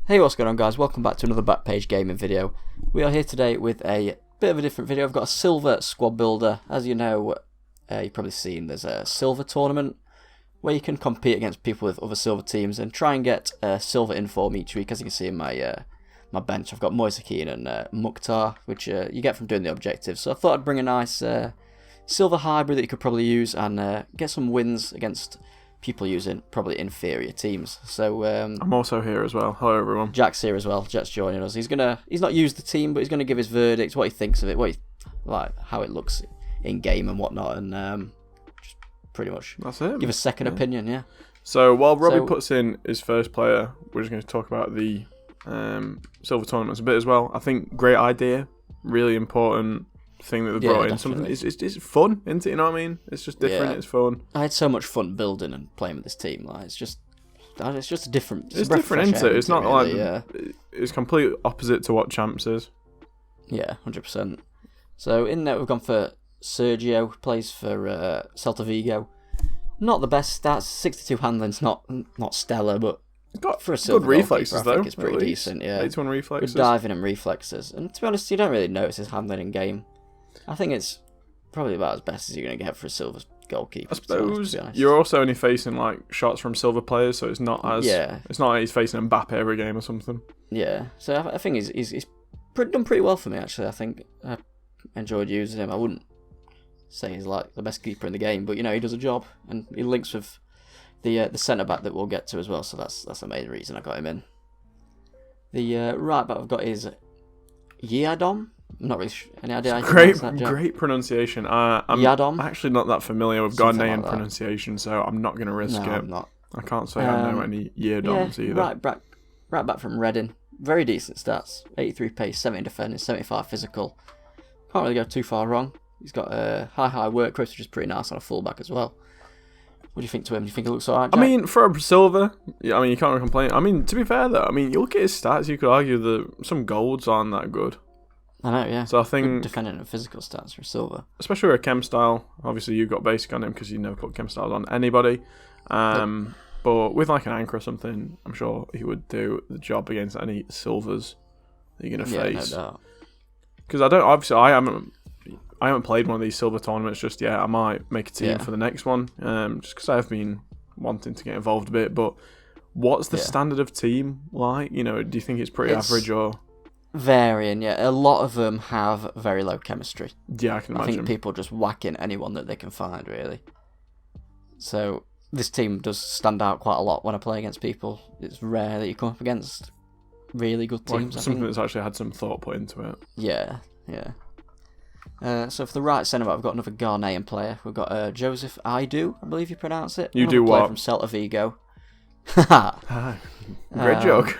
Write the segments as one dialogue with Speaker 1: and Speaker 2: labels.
Speaker 1: Hey, what's going on, guys? Welcome back to another Backpage Gaming video. We are here today with a bit of a different video. I've got a silver squad builder. As you know, you've probably seen there's a silver tournament where you can compete against people with other silver teams and try and get silver inform each week. As you can see in my my bench, I've got Moise Keane and Mukhtar, which you get from doing the objectives. So I thought I'd bring a nice silver hybrid that you could probably use and get some wins against people using probably inferior teams. So
Speaker 2: I'm also here as well. Hello everyone.
Speaker 1: Jack's here as well. Jack's joining us. He's not used the team, but he's gonna give his verdict, what he thinks of it, how it looks in game and whatnot, and just pretty much
Speaker 2: that's it.
Speaker 1: Give a second opinion. Yeah.
Speaker 2: So while Robbie puts in his first player, we're just going to talk about the silver tournaments a bit as well. I think great idea, really important thing that they brought in. Something it's fun, isn't it? You know what I mean? It's just different. Yeah. It's fun.
Speaker 1: I had so much fun building and playing with this team. Like it's just a different.
Speaker 2: It's different, isn't it? It's not really, it's complete opposite to what Champs is.
Speaker 1: Yeah, 100%. So in there we've gone for Sergio, plays for Celta Vigo. Not the best stats. 62 handling's not stellar, but
Speaker 2: got
Speaker 1: for a silver
Speaker 2: good reflexes
Speaker 1: though. I think
Speaker 2: though.
Speaker 1: it's pretty decent. Yeah,
Speaker 2: 81 reflexes.
Speaker 1: Good diving and reflexes. And to be honest, you don't really notice his handling in game. I think it's probably about as best as you're going to get for a silver goalkeeper.
Speaker 2: I suppose you're also only facing like shots from silver players, so it's not as it's not like he's facing Mbappe every game or something.
Speaker 1: Yeah, so I think he's done pretty well for me actually. I think I enjoyed using him. I wouldn't say he's like the best keeper in the game, but you know he does a job and he links with the centre back that we'll get to as well. So that's the main reason I got him in. The right back I've got is Yadom. I'm not really sure. Any idea?
Speaker 2: Great pronunciation. I'm
Speaker 1: Yadom.
Speaker 2: actually not that familiar with Ghanaian pronunciation, so I'm not going to risk it.
Speaker 1: I'm not.
Speaker 2: I can't say I know any Yadoms either.
Speaker 1: Right back from Reading. Very decent stats. 83 pace, 70 defending, 75 physical. Can't really go too far wrong. He's got a high work rate, which is pretty nice on a fullback as well. What do you think to him? Do you think it looks alright, Jack?
Speaker 2: I mean, for a silver, yeah, I mean, you can't really complain. I mean, to be fair though, I mean, you look at his stats, you could argue that some golds aren't that good.
Speaker 1: I know, yeah.
Speaker 2: So I think
Speaker 1: good defending and physical stats for silver,
Speaker 2: especially with a chem style. Obviously, you've got basic on him because you never put chem styles on anybody. But with like an anchor or something, I'm sure he would do the job against any silvers that you're gonna face.
Speaker 1: No doubt.
Speaker 2: Because I haven't played one of these silver tournaments just yet. I might make a team for the next one, just because I've been wanting to get involved a bit. But what's the standard of team like? You know, do you think it's pretty average or?
Speaker 1: Varying, yeah. A lot of them have very low chemistry.
Speaker 2: Yeah, I can imagine.
Speaker 1: I think people just whacking anyone that they can find, really. So this team does stand out quite a lot when I play against people. It's rare that you come up against really good teams.
Speaker 2: Like something that's actually had some thought put into it.
Speaker 1: Yeah. So for the right centre back, we've got another Ghanaian player. We've got Joseph Aidu, I believe you pronounce it.
Speaker 2: You do what?
Speaker 1: From Celta Vigo.
Speaker 2: Great joke.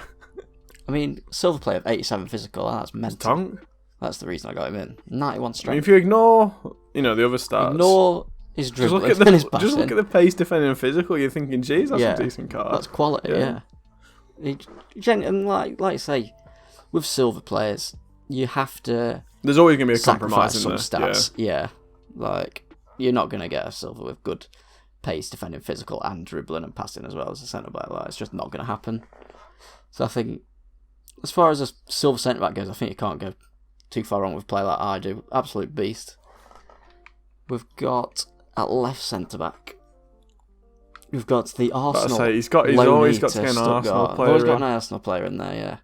Speaker 1: I mean, silver player of 87 physical, that's mental. That's the reason I got him in. 91 strength.
Speaker 2: I mean, if you ignore, the other stats.
Speaker 1: Ignore his dribbling and his passing.
Speaker 2: Just look at the pace, defending and physical, you're thinking, geez, that's a decent card.
Speaker 1: That's quality, yeah. And like I say, with silver players, you have to
Speaker 2: there's always going to be a compromise
Speaker 1: in
Speaker 2: there.
Speaker 1: Some stats, yeah. Like, you're not going to get a silver with good pace, defending, physical, and dribbling and passing as well as a centre-back. Like, it's just not going to happen. So I think, as far as a silver centre-back goes, I think you can't go too far wrong with a player like I do. Absolute beast. We've got at left centre-back. We've got the Arsenal.
Speaker 2: He's always got to get an Arsenal player.
Speaker 1: Always got an Arsenal player in there, yeah.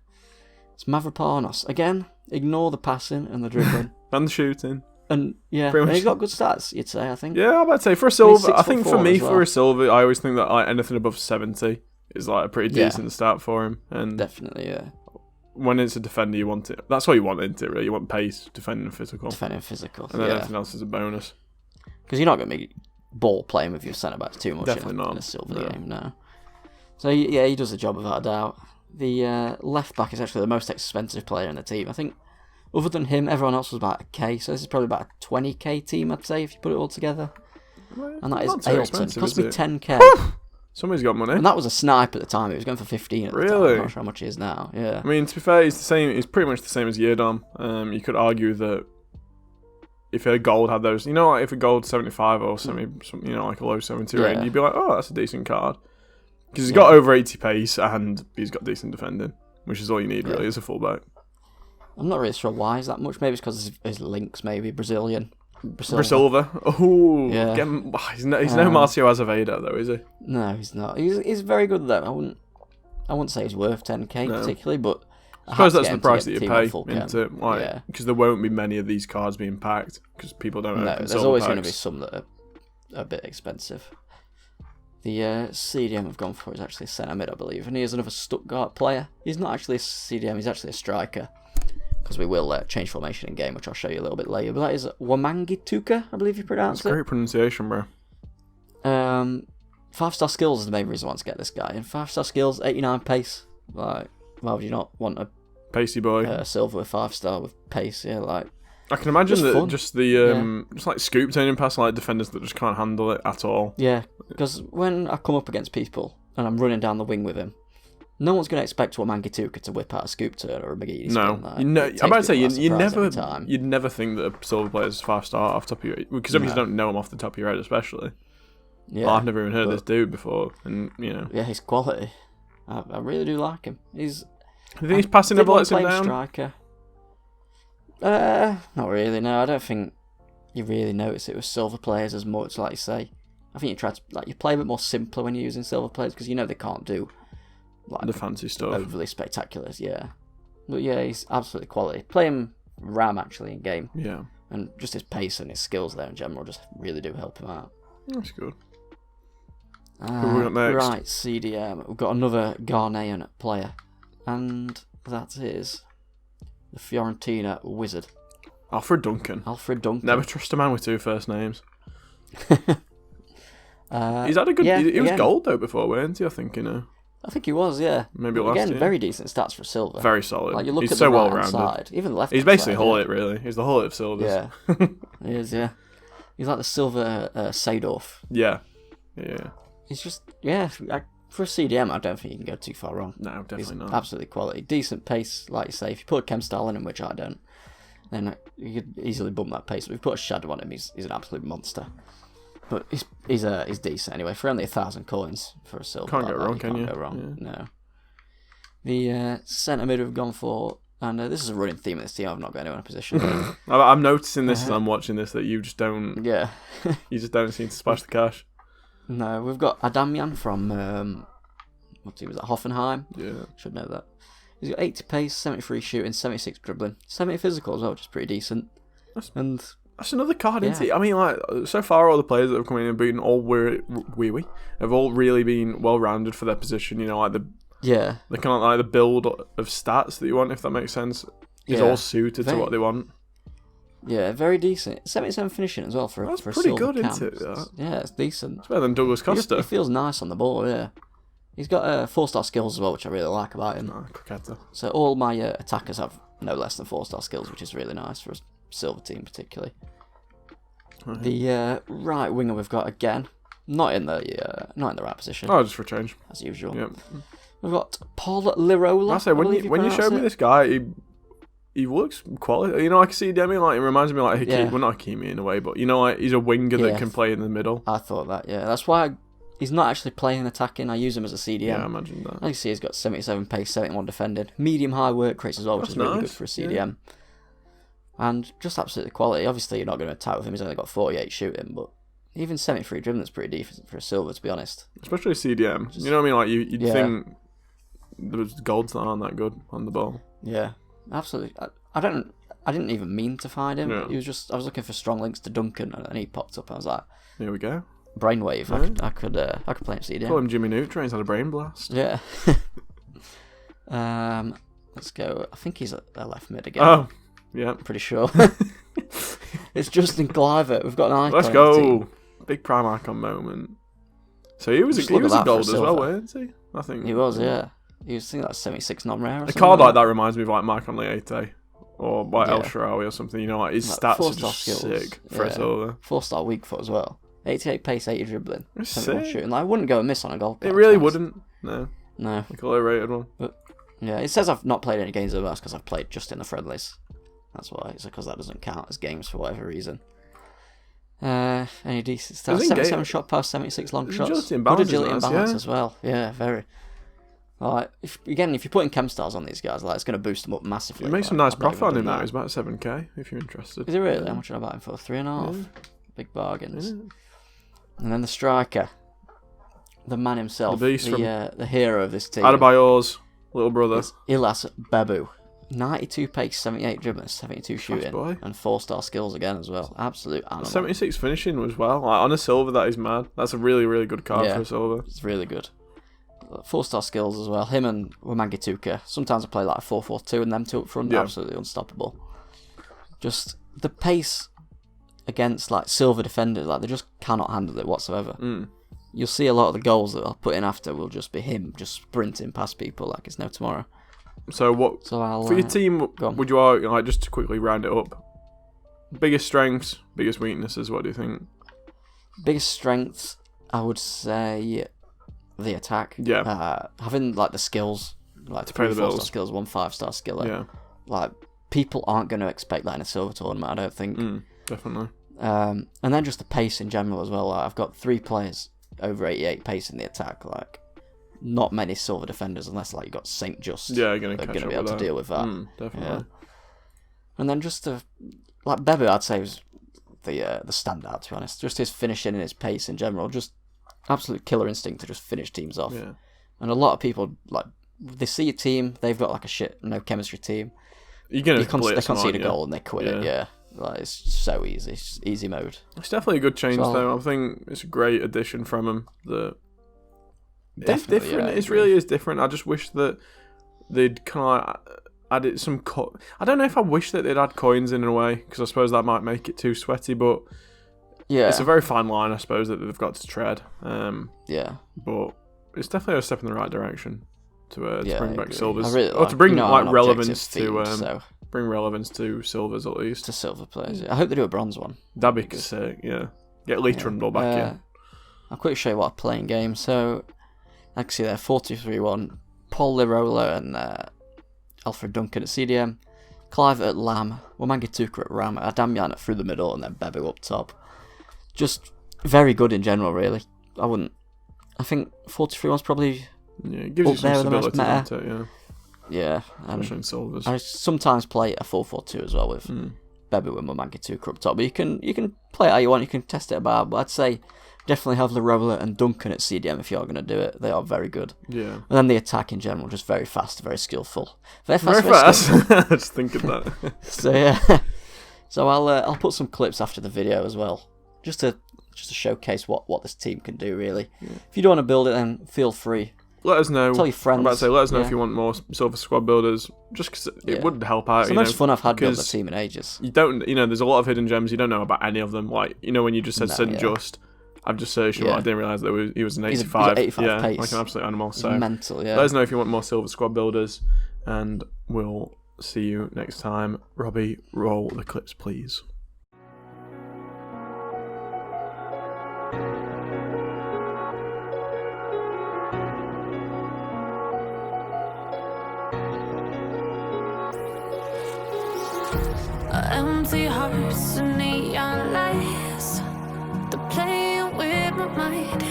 Speaker 1: It's Mavropanos. Again, ignore the passing and the dribbling.
Speaker 2: And the shooting.
Speaker 1: And yeah, and he's got good stats, you'd say, I think.
Speaker 2: Yeah, I'm about to say, for a silver, I think for me, for a silver, I always think that like anything above 70 is like a pretty decent start for him. And
Speaker 1: definitely, yeah.
Speaker 2: When it's a defender, you want it. That's what you want, isn't it, really? You want pace, defending and physical.
Speaker 1: Defending and physical,
Speaker 2: and then everything else is a bonus.
Speaker 1: Because you're not going to be ball playing with your centre-backs too much in a silver game, no. So, yeah, he does the job without a doubt. The left-back is actually the most expensive player in the team. I think, other than him, everyone else was about a K, so this is probably about a 20k team, I'd say, if you put it all together.
Speaker 2: Well,
Speaker 1: and that is Ailton. It cost me 10k.
Speaker 2: Somebody's got money.
Speaker 1: And that was a snipe at the time. It was going for 15 at the time. I'm not sure how much he is now. Yeah.
Speaker 2: I mean, to be fair, he's pretty much the same as Yedom. You could argue that if a gold had those, like if a gold 75 or something, like a low 70 rating, you'd be like, oh, that's a decent card. Because he's got over 80 pace and he's got decent defending. which is all you need really as a fullback.
Speaker 1: I'm not really sure why he's that much. Maybe it's because his links, maybe Brazilian.
Speaker 2: Brasilva. Oh,
Speaker 1: yeah.
Speaker 2: He's no Marcio Azevedo though, is he?
Speaker 1: No, he's not. He's very good though. I wouldn't say he's worth 10k particularly, but
Speaker 2: I suppose that's the price that you pay into because there won't be many of these cards being packed because people don't.
Speaker 1: No, there's always going to be some that are a bit expensive. The CDM I've gone for is actually a centre mid, I believe, and he is another Stuttgart player. He's not actually a CDM; he's actually a striker. Because we will change formation in game, which I'll show you a little bit later. But that is Wamangituka, I believe you pronounce it.
Speaker 2: That's great pronunciation, bro.
Speaker 1: 5-star skills is the main reason I want to get this guy. And 5-star skills, 89 pace. Like, why would you not want a
Speaker 2: pacey boy?
Speaker 1: Silver with 5-star with pace, yeah, like.
Speaker 2: I can imagine that just the just like scoop turning past like defenders that just can't handle it at all.
Speaker 1: Yeah, because when I come up against people and I'm running down the wing with him, no one's going to expect Wamangituka to whip out a scoop turn or a McGeady spin.
Speaker 2: I'm about to say you'd never think that a silver player is 5-star off the top of your head because obviously you don't know him off the top of your head, especially. Yeah, I've never even heard of this dude before, and you know.
Speaker 1: Yeah, he's quality. I really do like him.
Speaker 2: Do you think he's passing the bullets him down?
Speaker 1: Striker. Not really. No, I don't think you really notice it with silver players as much, like you say. I think you try to you play a bit more simpler when you're using silver players because you know they can't do like
Speaker 2: the fancy stuff,
Speaker 1: overly spectaculars. Yeah, but yeah, he's absolutely quality. Play him RAM actually in game.
Speaker 2: Yeah,
Speaker 1: and just his pace and his skills there in general just really do help him out.
Speaker 2: That's good. Who we got next?
Speaker 1: Right, CDM. We've got another Ghanaian player, and that is the Fiorentina wizard.
Speaker 2: Alfred Duncan. Never trust a man with 2 first names. He's had a good. He was gold though before, weren't he? I think
Speaker 1: I think he was, yeah.
Speaker 2: Maybe last year.
Speaker 1: Very decent stats for silver.
Speaker 2: Very solid.
Speaker 1: Like you look
Speaker 2: he's
Speaker 1: at
Speaker 2: so
Speaker 1: the
Speaker 2: well
Speaker 1: right-hand
Speaker 2: rounded.
Speaker 1: side, even the left.
Speaker 2: He's basically Hullet, really. He's the Hullet of silvers.
Speaker 1: Yeah, he is. Yeah, he's like the silver Seedorf.
Speaker 2: Yeah.
Speaker 1: He's just for a CDM, I don't think you can go too far wrong.
Speaker 2: No, definitely not.
Speaker 1: Absolutely quality, decent pace, like you say. If you put a Chem style in him, which I don't, then you could easily bump that pace. But if you put a shadow on him, he's an absolute monster. But he's decent anyway. For only 1,000 coins for a silver,
Speaker 2: can't go wrong, can you?
Speaker 1: Can't go wrong.
Speaker 2: Yeah.
Speaker 1: No. The centre mid we've gone for, and this is a running theme of this team. I've not got anyone in position.
Speaker 2: I'm noticing this as I'm watching this that you just don't.
Speaker 1: Yeah.
Speaker 2: You just don't seem to splash the cash.
Speaker 1: No, we've got Adamian from what team was that? Hoffenheim.
Speaker 2: Yeah.
Speaker 1: Should know that. He's got 80 pace, 73 shooting, 76 dribbling, 70 physical as well, which is pretty decent.
Speaker 2: That's another card, isn't it? I mean, like, so far all the players that have come in and been have all really been well rounded for their position. You know, like the kind of like the build of stats that you want, if that makes sense, is all suited to what they want.
Speaker 1: Yeah, very decent. 77 finishing as well for a silver. That's pretty good, isn't it? Yeah, it's decent.
Speaker 2: It's better than Douglas Costa.
Speaker 1: He feels nice on the ball. Yeah, he's got 4-star skills as well, which I really like about him. So all my attackers have no less than 4-star skills, which is really nice for a silver team particularly. Right. The right winger we've got again, not in the right position.
Speaker 2: Oh, just for a change
Speaker 1: as usual.
Speaker 2: Yep.
Speaker 1: We've got Paul Lirola.
Speaker 2: I say when you showed me this guy, he looks quality. You know, I can see Demi, like, it reminds me of, like, Hakimi. Well, not Hakimi in a way, but, you know, like, he's a winger that can play in the middle.
Speaker 1: I thought that, yeah. That's why he's not actually playing attacking. I use him as a CDM.
Speaker 2: Yeah, I imagine that.
Speaker 1: As you see, he's got 77 pace, 71 defending. Medium-high work rates as well, which is really good for a CDM. Yeah. And just absolutely quality. Obviously, you're not going to attack with him. He's only got 48 shooting, but even 73 dribbling is pretty decent for a silver, to be honest.
Speaker 2: Especially a CDM. You know what I mean? Like, you'd think the golds that aren't that good on the ball.
Speaker 1: Yeah, absolutely. I didn't even mean to find him. Yeah. I was looking for strong links to Duncan, and he popped up. I was like,
Speaker 2: "Here we go,
Speaker 1: brainwave." Yeah. I could play him CDM.
Speaker 2: Call him Jimmy Neutron. He's had a brain blast.
Speaker 1: Yeah. Let's go. I think he's a left mid again.
Speaker 2: Oh, yeah,
Speaker 1: I'm pretty sure. It's Justin Cliver. We've got an icon.
Speaker 2: Let's go. Big prime icon moment. So he was a gold as well, weren't he? I think
Speaker 1: he was. Yeah, he was thinking like 76 non-rare.
Speaker 2: A card like that reminds me of like Marc Leite. Or like El Shaarawy or something, you know, like his stats are just sick for a silver.
Speaker 1: 4-star weak foot as well. 88 pace, 80 dribbling. Sick. Shooting. Like, I wouldn't go and miss on a goal.
Speaker 2: It really wouldn't. No.
Speaker 1: Like
Speaker 2: a low rated one.
Speaker 1: But yeah, it says I've not played any games of that because I've played just in the friendlies. That's why. It's because that doesn't count as games for whatever reason. Any decent stats? 77 shot pass, 76 long shots.
Speaker 2: Agility and balance,
Speaker 1: good agility and balance as well. Yeah, very. Like, if you're putting chem stars on these guys, like, it's going to boost them up massively.
Speaker 2: You make some
Speaker 1: like,
Speaker 2: nice profit on him now. He's about 7k if you're interested.
Speaker 1: Is it really? How much are I buying for? 3.5.
Speaker 2: Yeah.
Speaker 1: Big bargains. Yeah. And then the striker, the man himself, the hero of this team.
Speaker 2: Adebayor's little brother.
Speaker 1: Ilas Bebu. 92 pace, 78 dribbling, 72 shooting, and 4-star skills again as well. Absolute animal.
Speaker 2: 76 finishing as well. Like, on a silver, that is mad. That's a really, really good card for a silver.
Speaker 1: It's really good. 4-star skills as well. Him and Wamangituka. Sometimes I play like a 4-4-2 and them two up front. Yeah. Absolutely unstoppable. Just the pace against like silver defenders, like they just cannot handle it whatsoever. You'll see a lot of the goals that I'll put in after will just be him just sprinting past people like it's no tomorrow.
Speaker 2: So what for your team would you like, just to quickly round it up? Biggest strengths, biggest weaknesses, what do you think?
Speaker 1: Biggest strengths, I would say the attack.
Speaker 2: Yeah.
Speaker 1: Having like the skills, like
Speaker 2: to pay the
Speaker 1: 4-star skills, 1 5-star skill.
Speaker 2: Yeah.
Speaker 1: Like people aren't going to expect that in a silver tournament, I don't think.
Speaker 2: Definitely.
Speaker 1: And then just the pace in general as well. Like, I've got 3 players over 88 pace in the attack. Like, not many silver defenders unless like you got Saint Just.
Speaker 2: Yeah, going
Speaker 1: to be able to deal with that.
Speaker 2: Definitely.
Speaker 1: Yeah. And then just like Bebu, I'd say was the standout, to be honest. Just his finishing and his pace in general, just absolute killer instinct to just finish teams off.
Speaker 2: Yeah.
Speaker 1: And a lot of people like they see a team, they've got like a shit no chemistry team.
Speaker 2: They
Speaker 1: concede a goal and they quit it. Yeah. Like, it's so easy. It's easy mode.
Speaker 2: It's definitely a good change, though. I think it's a great addition from him. It's different. It really is different. I just wish that they'd kind of added some... I don't know if I wish that they'd add coins in a way, because I suppose that might make it too sweaty, but it's a very fine line, I suppose, that they've got to tread. But it's definitely a step in the right direction to bring back silvers. Or to bring relevance to... Bring relevance to silvers at least.
Speaker 1: To silver players. I hope they do a bronze one.
Speaker 2: That'd be sick, yeah. Get Lee Trundle back in.
Speaker 1: I'll quickly show you what I play in game. So, I can see there 4-2-3-1. Paul Lirola and Alfred Duncan at CDM. Clive at Lam. Wamangituka at Ram. Adamyan through the middle and then Bebu up top. Just very good in general, really. I think 4-2-3-1's probably
Speaker 2: it gives
Speaker 1: up
Speaker 2: you some
Speaker 1: there with the most
Speaker 2: stability,
Speaker 1: meta.
Speaker 2: yeah.
Speaker 1: Yeah,
Speaker 2: and silvers.
Speaker 1: I sometimes play a 4-4-2 as well with Bebu and Wamangituka up top. But you can play it how you want. You can test it about. But I'd say definitely have Lirola and Duncan at CDM if you're going to do it. They are very good.
Speaker 2: Yeah.
Speaker 1: And then the attack in general, just very fast, very skillful. Very
Speaker 2: fast. I was thinking that.
Speaker 1: So yeah. So I'll put some clips after the video as well, just to showcase what this team can do really. Yeah. If you don't want to build it, then feel free.
Speaker 2: Let us know.
Speaker 1: Tell your friends.
Speaker 2: I'm about to say, let us know if you want more silver squad builders. Just because it would help out.
Speaker 1: It's the most fun I've had building a team in ages.
Speaker 2: You don't, there's a lot of hidden gems. You don't know about any of them. Like, when you just said St. Just, I've just searched. I didn't realise that he was an 85.
Speaker 1: He's 85 pace.
Speaker 2: Like an absolute animal. So
Speaker 1: mental. Yeah.
Speaker 2: Let us know if you want more silver squad builders, and we'll see you next time. Robbie, roll the clips, please.
Speaker 3: Empty hearts and neon lights. They're playing with my mind.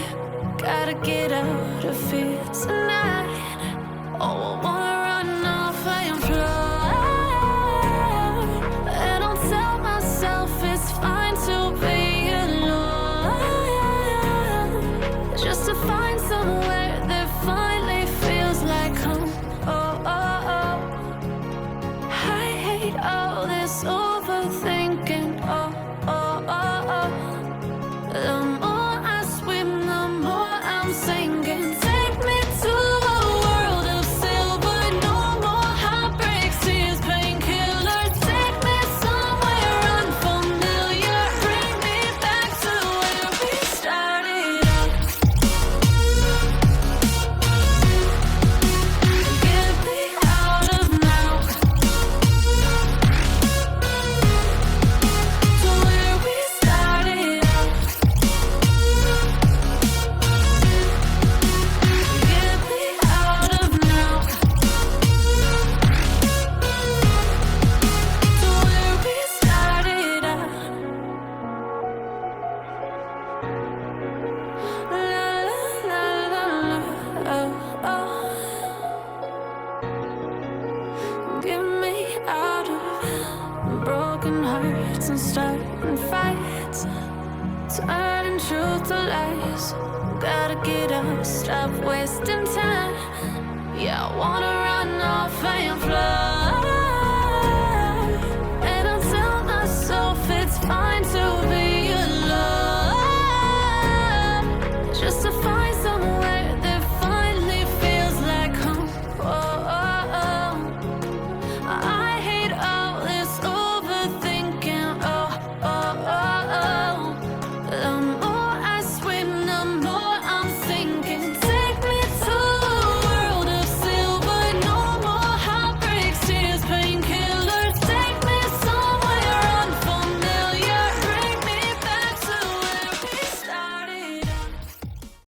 Speaker 3: Gotta get out of here tonight. Oh, I wanna run off and fly. And I'll tell myself it's fine to be alone. Just to find somewhere that finally feels like home. Oh, oh, oh. I hate all this overthinking, oh, oh, oh, oh. The more I swim, the more I'm sinking. Take me to a world of silver broken hearts and starting fights, turning truth to lies. Gotta get up, stop wasting time. Yeah, I wanna run off and fly.